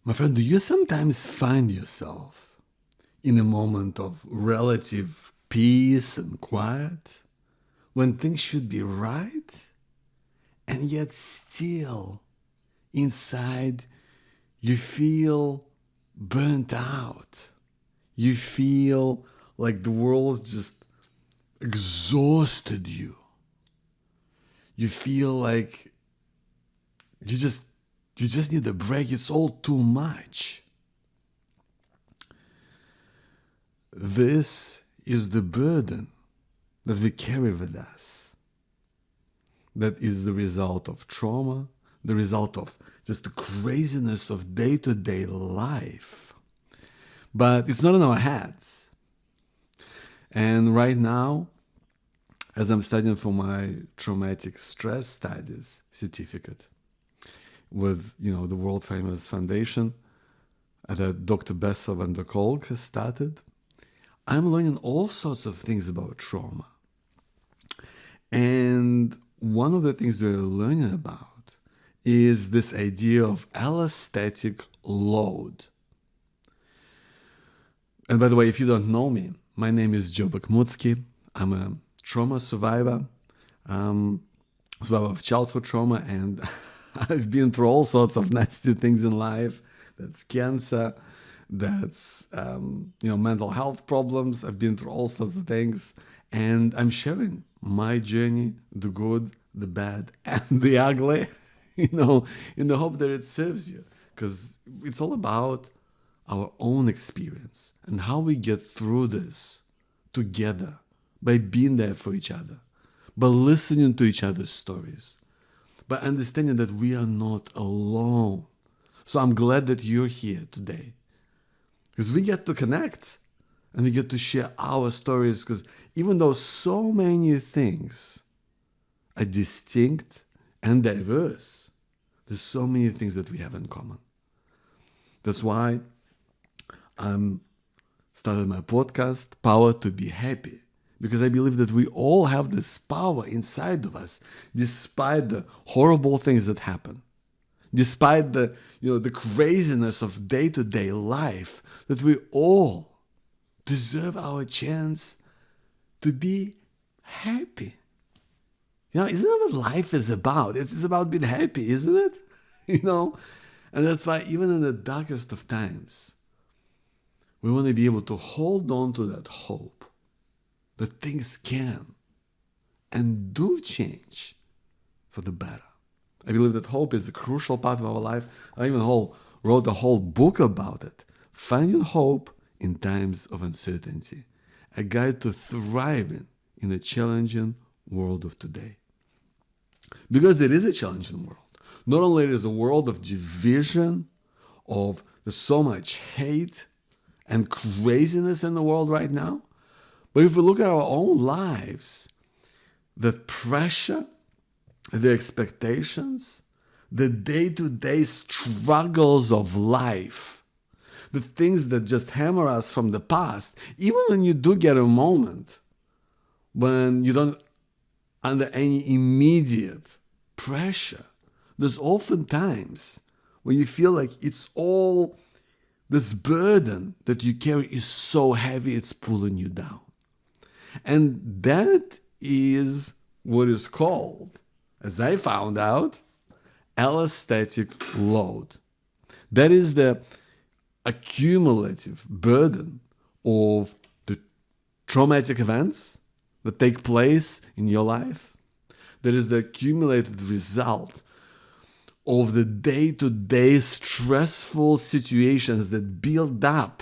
My friend, do you sometimes find yourself in a moment of relative peace and quiet when things should be right, and yet still inside you feel burnt out? You feel like the world's just exhausted you. You feel like you just need a break. It's all too much. This is the burden that we carry with us. That is the result of trauma, the result of just the craziness of day-to-day life. But it's not in our heads. And right now, as I'm studying for my traumatic stress studies certificate with, the world famous foundation that Dr. Bessel van der Kolk has started, I'm learning all sorts of things about trauma. And one of the things we're learning about is this idea of allostatic load. And by the way, if you don't know me, my name is Joe Bakhmutsky. I'm a trauma survivor, survivor of childhood trauma, and I've been through all sorts of nasty things in life. That's cancer, that's mental health problems. I've been through all sorts of things, and I'm sharing my journey, the good, the bad, and the ugly, in the hope that it serves you, because it's all about our own experience and how we get through this together by being there for each other, by listening to each other's stories, by understanding that we are not alone. So I'm glad that you're here today, because we get to connect and we get to share our stories, because even though so many things are distinct and diverse, there's so many things that we have in common. That's why I'm started my podcast, Power to Be Happy, because I believe that we all have this power inside of us, despite the horrible things that happen, despite the craziness of day-to-day life, that we all deserve our chance to be happy. Isn't that what life is about? It's about being happy, isn't it? And that's why even in the darkest of times, we want to be able to hold on to that hope that things can and do change for the better. I believe that hope is a crucial part of our life. I even wrote a whole book about it, Finding Hope in Times of Uncertainty, a guide to thriving in a challenging world of today. Because it is a challenging world. Not only is it a world of division, of there's so much hate and craziness in the world right now, but if we look at our own lives, the pressure, the expectations, the day-to-day struggles of life, the things that just hammer us from the past, even when you do get a moment when you don't under any immediate pressure, there's often times when you feel like it's all this burden that you carry is so heavy it's pulling you down. And that is what is called, as I found out, allostatic load. That is the accumulative burden of the traumatic events that take place in your life. That is the accumulated result of the day-to-day stressful situations that build up.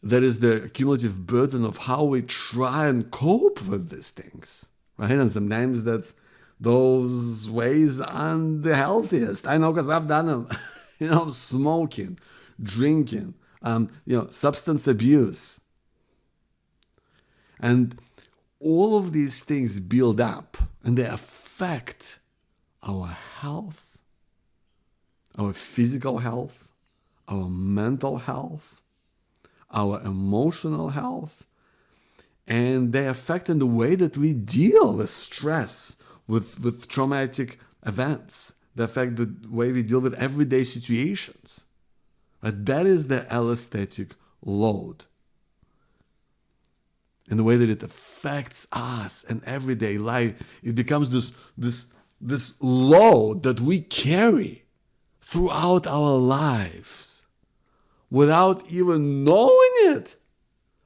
That is the cumulative burden of how we try and cope with these things, right? And sometimes those ways aren't the healthiest. I know, because I've done them. Smoking, drinking, substance abuse. And all of these things build up and they affect our health, our physical health, our mental health, our emotional health, and they affect in the way that we deal with stress, with traumatic events. They affect the way we deal with everyday situations. Right? That is the allostatic load. In the way that it affects us in everyday life, it becomes this load that we carry throughout our lives without even knowing it.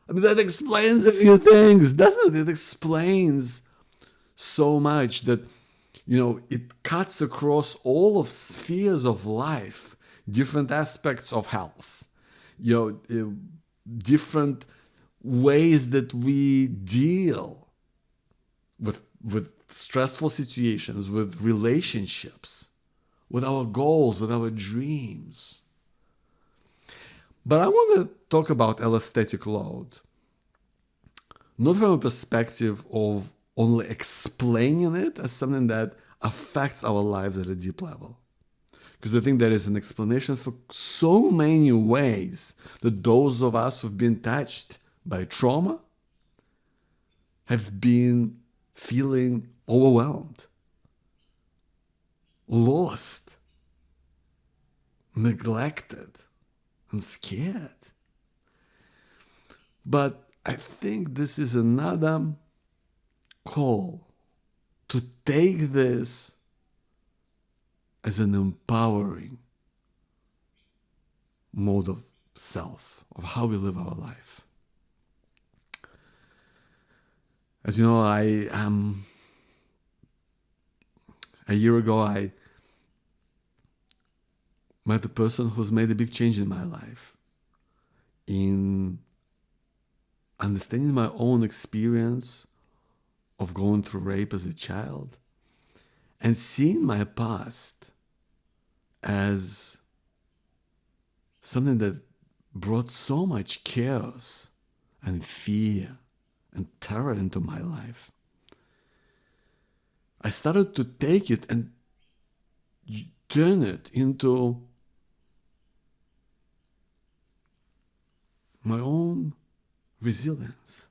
I mean, that explains a few things, doesn't it? It explains so much that, it cuts across all of spheres of life, different aspects of health, different ways that we deal with stressful situations, with relationships, with our goals, with our dreams. But I want to talk about allostatic load, not from a perspective of only explaining it as something that affects our lives at a deep level. Because I think there is an explanation for so many ways that those of us who've been touched by trauma have been feeling overwhelmed, lost, neglected, and scared. But I think this is another call to take this as an empowering mode of self, of how we live our life. As you know, a year ago, I met a person who's made a big change in my life, in understanding my own experience of going through rape as a child and seeing my past as something that brought so much chaos and fear and terror into my life. I started to take it and turn it into my own resilience.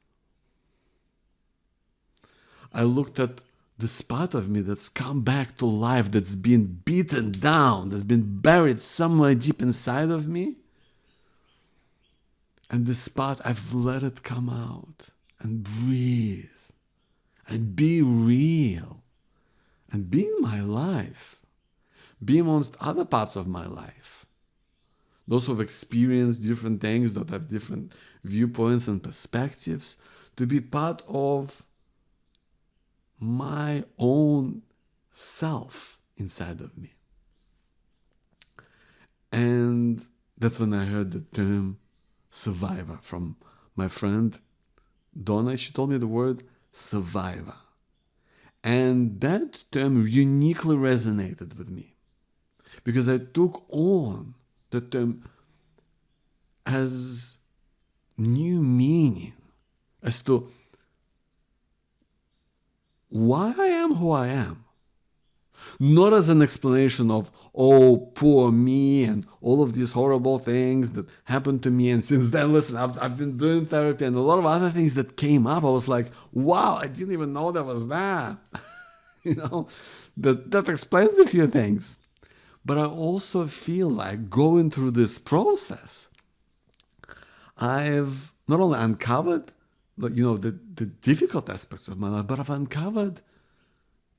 I looked at this part of me that's come back to life, that's been beaten down, that's been buried somewhere deep inside of me. And this part, I've let it come out and breathe and be real and be in my life, be amongst other parts of my life. Those who have experienced different things, that have different viewpoints and perspectives, to be part of my own self inside of me. And that's when I heard the term survivor from my friend Donna. She told me the word survivor. And that term uniquely resonated with me because I took on the term as new meaning as to why I am who I am. Not as an explanation of, oh, poor me and all of these horrible things that happened to me. And since then, listen, I've been doing therapy and a lot of other things that came up. I was like, wow, I didn't even know there was that. That explains a few things. But I also feel like going through this process, I've not only uncovered the difficult aspects of my life, but I've uncovered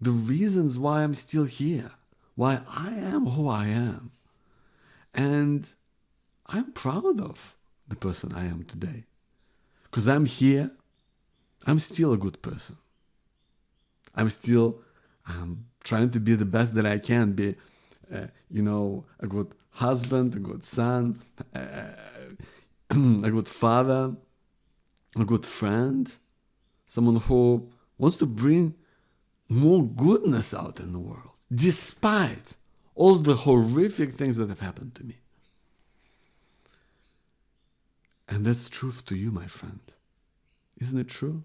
the reasons why I'm still here, why I am who I am. And I'm proud of the person I am today. Because I'm here, I'm still a good person. I'm still trying to be the best that I can be, a good husband, a good son, a good father, a good friend, someone who wants to bring more goodness out in the world, despite all the horrific things that have happened to me. And that's truth to you, my friend. Isn't it true?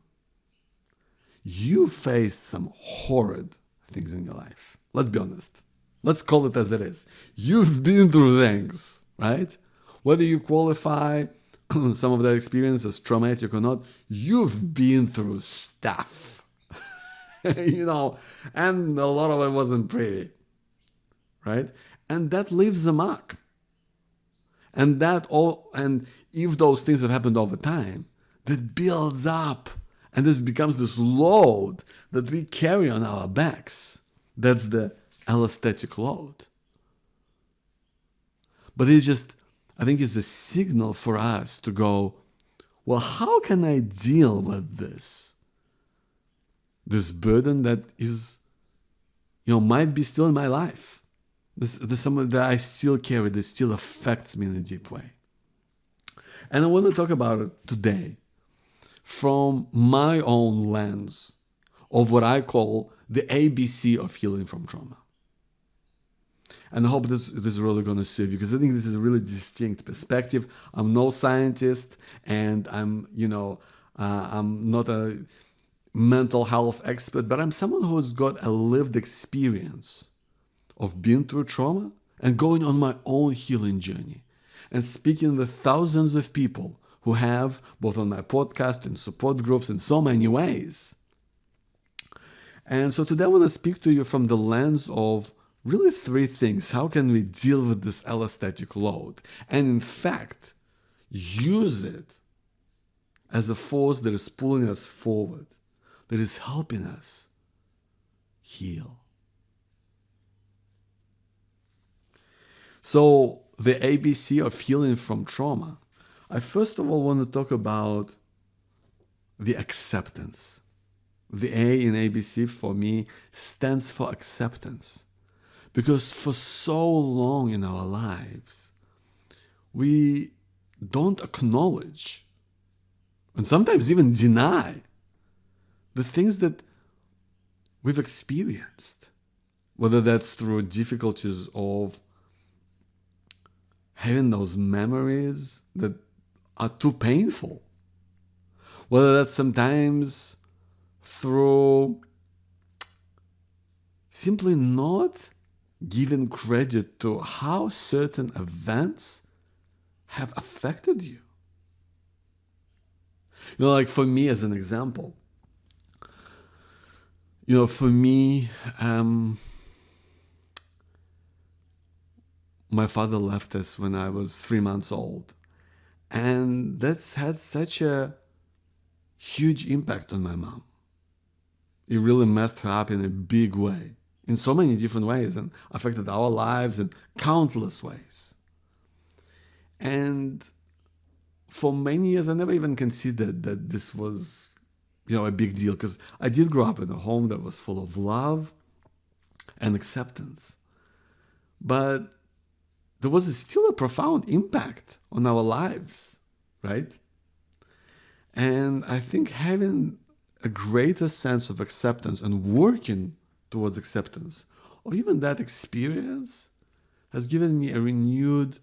You faced some horrid things in your life. Let's be honest. Let's call it as it is. You've been through things, right? Whether you qualify some of that experience as traumatic or not, you've been through stuff. And a lot of it wasn't pretty. right? And that leaves a mark. And if those things have happened over time, that builds up, and this becomes this load that we carry on our backs. That's the allostatic load. But I think it's a signal for us to go, well, how can I deal with this? This burden that is, might be still in my life. This someone that I still carry, that still affects me in a deep way. And I want to talk about it today from my own lens of what I call the ABC of healing from trauma. And I hope this is really going to serve you, because I think this is a really distinct perspective. I'm no scientist, and I'm not a mental health expert, but I'm someone who's got a lived experience of being through trauma and going on my own healing journey and speaking with thousands of people who have, both on my podcast and support groups in so many ways. And so today I want to speak to you from the lens of really three things. How can we deal with this allostatic load? And in fact, use it as a force that is pulling us forward, that is helping us heal. So the ABC of healing from trauma, I first of all want to talk about the acceptance. The A in ABC for me stands for acceptance. Because for so long in our lives, we don't acknowledge and sometimes even deny the things that we've experienced, whether that's through difficulties of having those memories that are too painful, whether that's sometimes through simply not giving credit to how certain events have affected you. Like for me, as an example, for me, my father left us when I was 3 months old. And that's had such a huge impact on my mom. It really messed her up in a big way, in so many different ways, and affected our lives in countless ways. And for many years, I never even considered that this was, a big deal, because I did grow up in a home that was full of love and acceptance. But there was still a profound impact on our lives, right? And I think having a greater sense of acceptance and working towards acceptance of even that experience has given me a renewed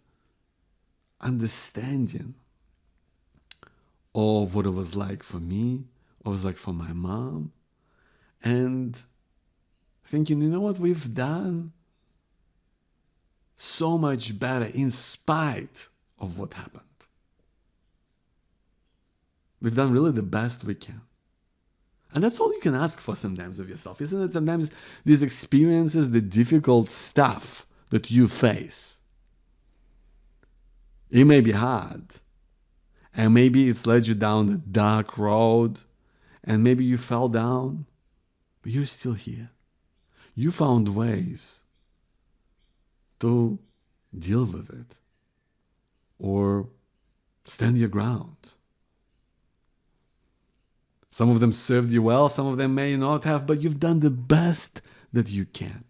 understanding of what it was like for me, what it was like for my mom, and thinking, what we've done so much better in spite of what happened. We've done really the best we can. And that's all you can ask for sometimes of yourself, isn't it? Sometimes these experiences, the difficult stuff that you face, it may be hard. And maybe it's led you down a dark road. And maybe you fell down. But you're still here. You found ways to deal with it. Or stand your ground. Some of them served you well, some of them may not have, but you've done the best that you can.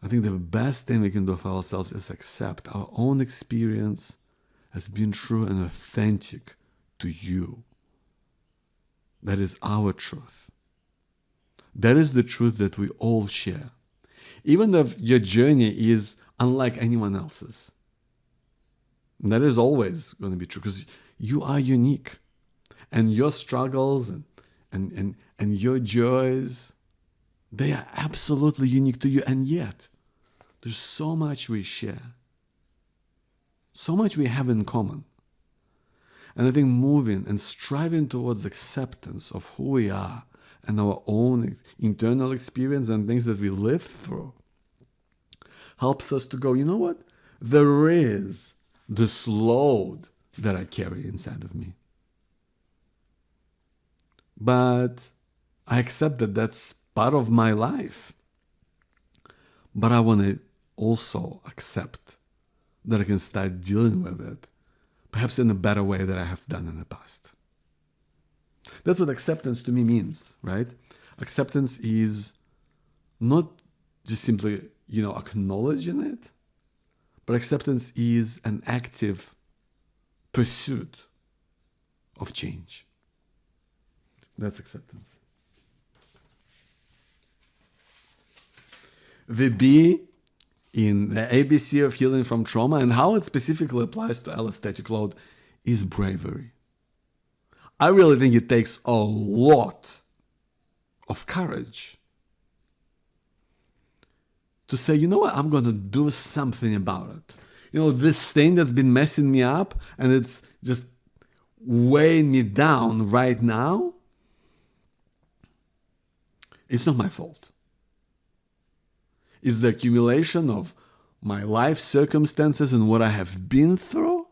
I think the best thing we can do for ourselves is accept our own experience as being true and authentic to you. That is our truth. That is the truth that we all share. Even if your journey is unlike anyone else's. And that is always going to be true, because you are unique. And your struggles and your joys, they are absolutely unique to you. And yet, there's so much we share. So much we have in common. And I think moving and striving towards acceptance of who we are and our own internal experience and things that we live through helps us to go, you know what? There is this load that I carry inside of me. But I accept that that's part of my life. But I want to also accept that I can start dealing with it, perhaps in a better way than I have done in the past. That's what acceptance to me means, right? Acceptance is not just simply, acknowledging it, but acceptance is an active pursuit of change. That's acceptance. The B in the ABC of healing from trauma and how it specifically applies to allostatic load is bravery. I really think it takes a lot of courage to say, you know what, I'm going to do something about it. This thing that's been messing me up and it's just weighing me down right now, it's not my fault. It's the accumulation of my life circumstances and what I have been through.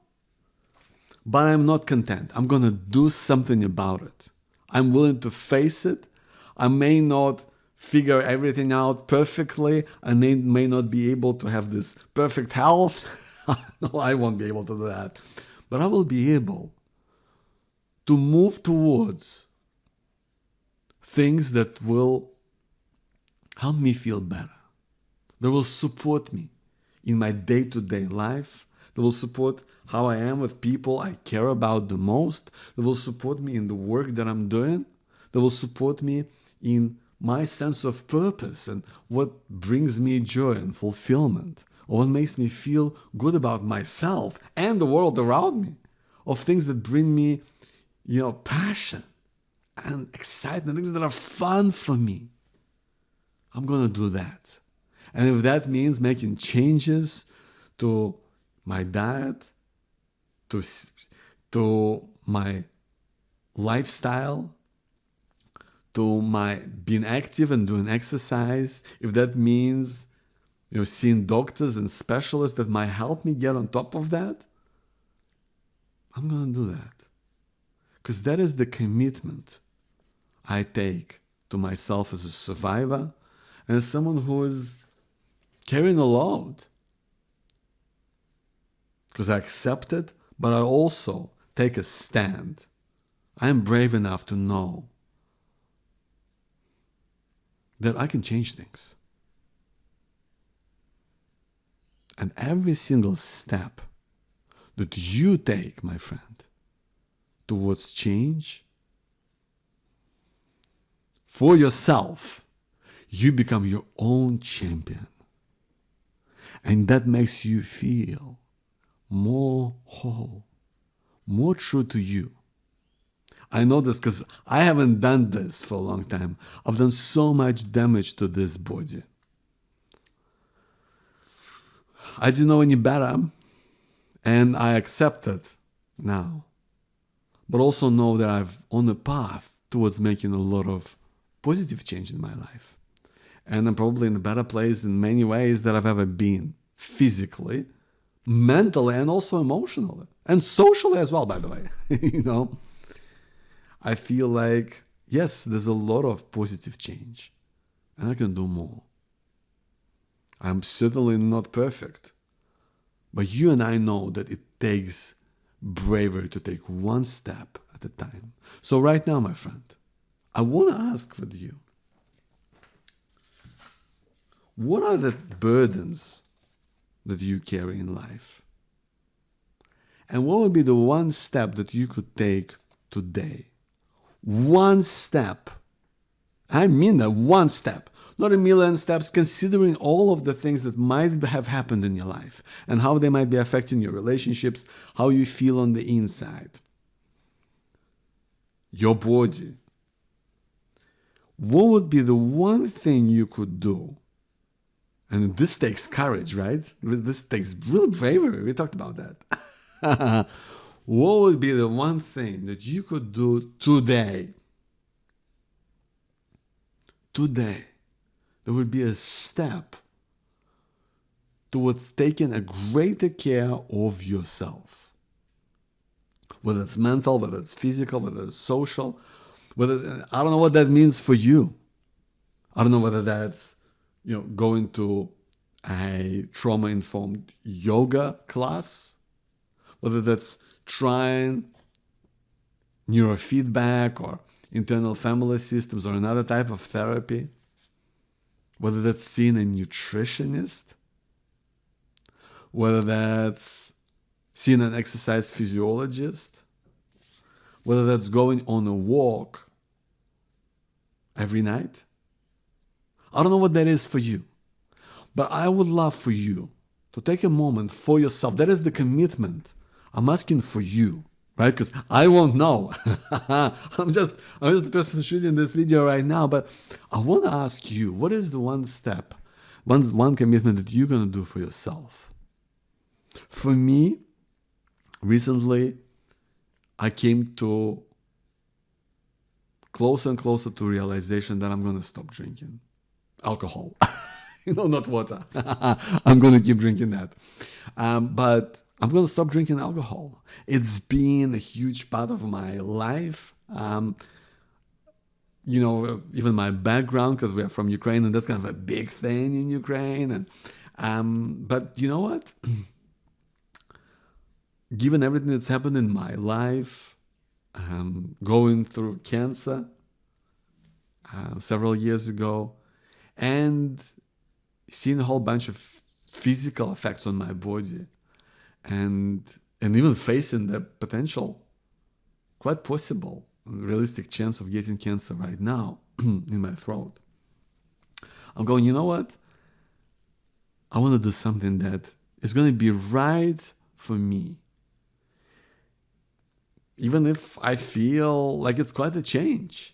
But I'm not content. I'm going to do something about it. I'm willing to face it. I may not figure everything out perfectly. I may not be able to have this perfect health. No, I won't be able to do that. But I will be able to move towards things that will help me feel better, that will support me in my day-to-day life, that will support how I am with people I care about the most, that will support me in the work that I'm doing, that will support me in my sense of purpose and what brings me joy and fulfillment, or what makes me feel good about myself and the world around me, of things that bring me, passion and excitement, things that are fun for me. I'm going to do that. And if that means making changes to my diet, to my lifestyle, to my being active and doing exercise, if that means seeing doctors and specialists that might help me get on top of that, I'm going to do that. Because that is the commitment I take to myself as a survivor and as someone who is carrying a load. Because I accept it, but I also take a stand. I am brave enough to know that I can change things. And every single step that you take, my friend, towards change, for yourself, you become your own champion. And that makes you feel more whole, more true to you. I know this because I haven't done this for a long time. I've done so much damage to this body. I didn't know any better, and I accept it now. But also know that I'm on a path towards making a lot of positive change in my life. And I'm probably in a better place in many ways that I've ever been, physically, mentally, and also emotionally, and socially as well, by the way. I feel like, yes, there's a lot of positive change, and I can do more. I'm certainly not perfect, but you and I know that it takes bravery to take one step at a time. So right now, my friend, I want to ask with you, what are the burdens that you carry in life? And what would be the one step that you could take today? One step. I mean that, one step. Not a million steps, considering all of the things that might have happened in your life and how they might be affecting your relationships, how you feel on the inside, your body. What would be the one thing you could do? And this takes courage, right? This takes real bravery. We talked about that. What would be the one thing that you could do today? Today, there would be a step towards taking a greater care of yourself. Whether it's mental, whether it's physical, whether it's social, I don't know what that means for you. I don't know whether that's, going to a trauma-informed yoga class, whether that's trying neurofeedback or internal family systems or another type of therapy, whether that's seeing a nutritionist, whether that's seeing an exercise physiologist, whether that's going on a walk every night. I don't know what that is for you, but I would love for you to take a moment for yourself. That is the commitment. I'm asking for you, right? Because I won't know. I'm just the person shooting this video right now, but I want to ask you, what is the one step, one commitment that you're going to do for yourself? For me, recently, I came to closer and closer to realization that I'm going to stop drinking alcohol. Not water. I'm going to keep drinking that. But I'm going to stop drinking alcohol. It's been a huge part of my life. Even my background, because we are from Ukraine, and that's kind of a big thing in Ukraine. But you know what? Given everything that's happened in my life, going through cancer several years ago, and seeing a whole bunch of physical effects on my body, and even facing the potential, quite possible, realistic chance of getting cancer right now in my throat, I'm going, you know what? I want to do something that is going to be right for me. Even if I feel like it's quite a change.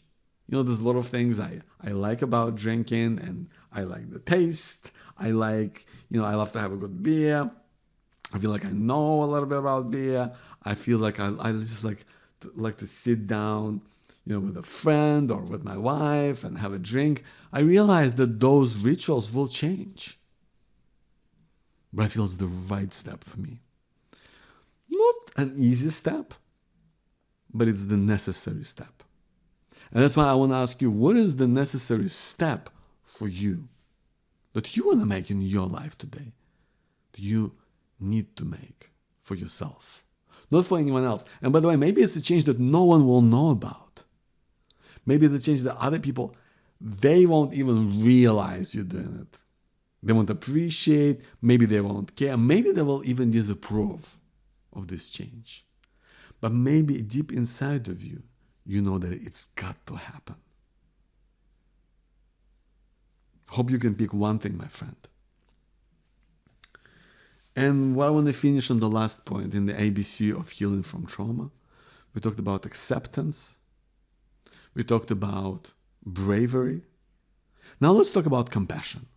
There's a lot of things I like about drinking, and I like the taste. I like, I love to have a good beer. I feel like I know a little bit about beer. I feel like I just like to sit down, with a friend or with my wife and have a drink. I realize that those rituals will change. But I feel it's the right step for me. Not an easy step, but it's the necessary step. And that's why I want to ask you, what is the necessary step for you that you want to make in your life today? Do you need to make for yourself? Not for anyone else. And by the way, maybe it's a change that no one will know about. Maybe the change that other people, they won't even realize you're doing it. They won't appreciate, maybe they won't care, maybe they will even disapprove of this change. But maybe deep inside of you, you know that it's got to happen. Hope you can pick one thing, my friend. And what I want to finish on the last point in the ABC of healing from trauma. We talked about acceptance. We talked about bravery. Now let's talk about compassion.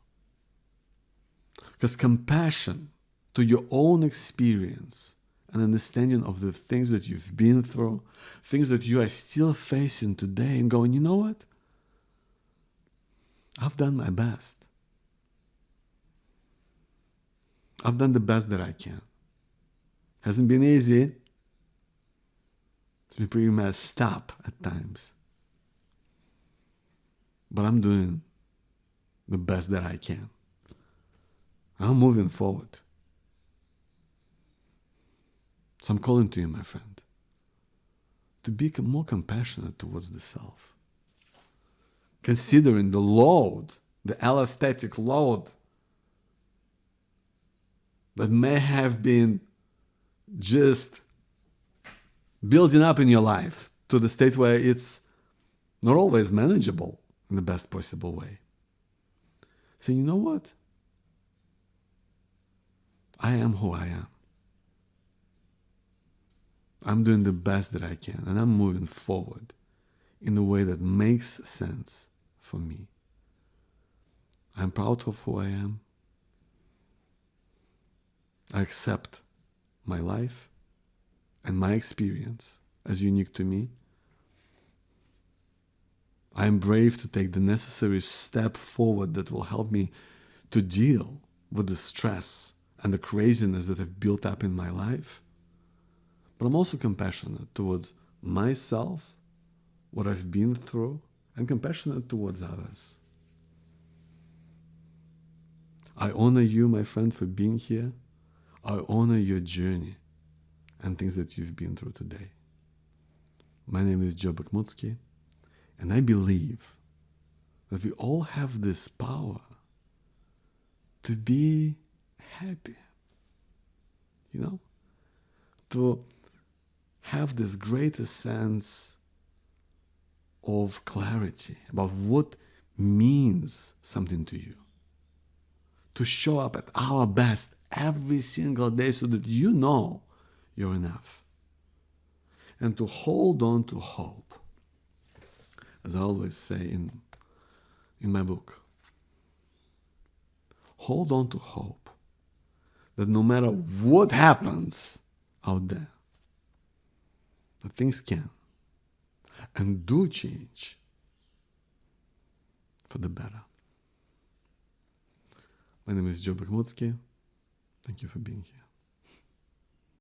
Because compassion to your own experience and understanding of the things that you've been through, things that you are still facing today, and going, you know what? I've done my best. I've done the best that I can. Hasn't been easy. It's been pretty messed up at times. But I'm doing the best that I can. I'm moving forward. So I'm calling to you, my friend, to be more compassionate towards the self. Considering the load, the allostatic load that may have been just building up in your life to the state where it's not always manageable in the best possible way. So you know what? I am who I am. I'm doing the best that I can, and I'm moving forward in a way that makes sense for me. I'm proud of who I am. I accept my life and my experience as unique to me. I am brave to take the necessary step forward that will help me to deal with the stress and the craziness that have built up in my life, but I'm also compassionate towards myself, what I've been through, and compassionate towards others. I honor you, my friend, for being here. I honor your journey and things that you've been through today. My name is Joe Bakhmutsky, and I believe that we all have this power to be happy, to have this greater sense of clarity about what means something to you, to show up at our best every single day so that you know you're enough, and to hold on to hope. As I always say in my book, hold on to hope that no matter what happens out there, that things can and do change for the better. My name is Joe Bakhmutsky. Thank you for being here.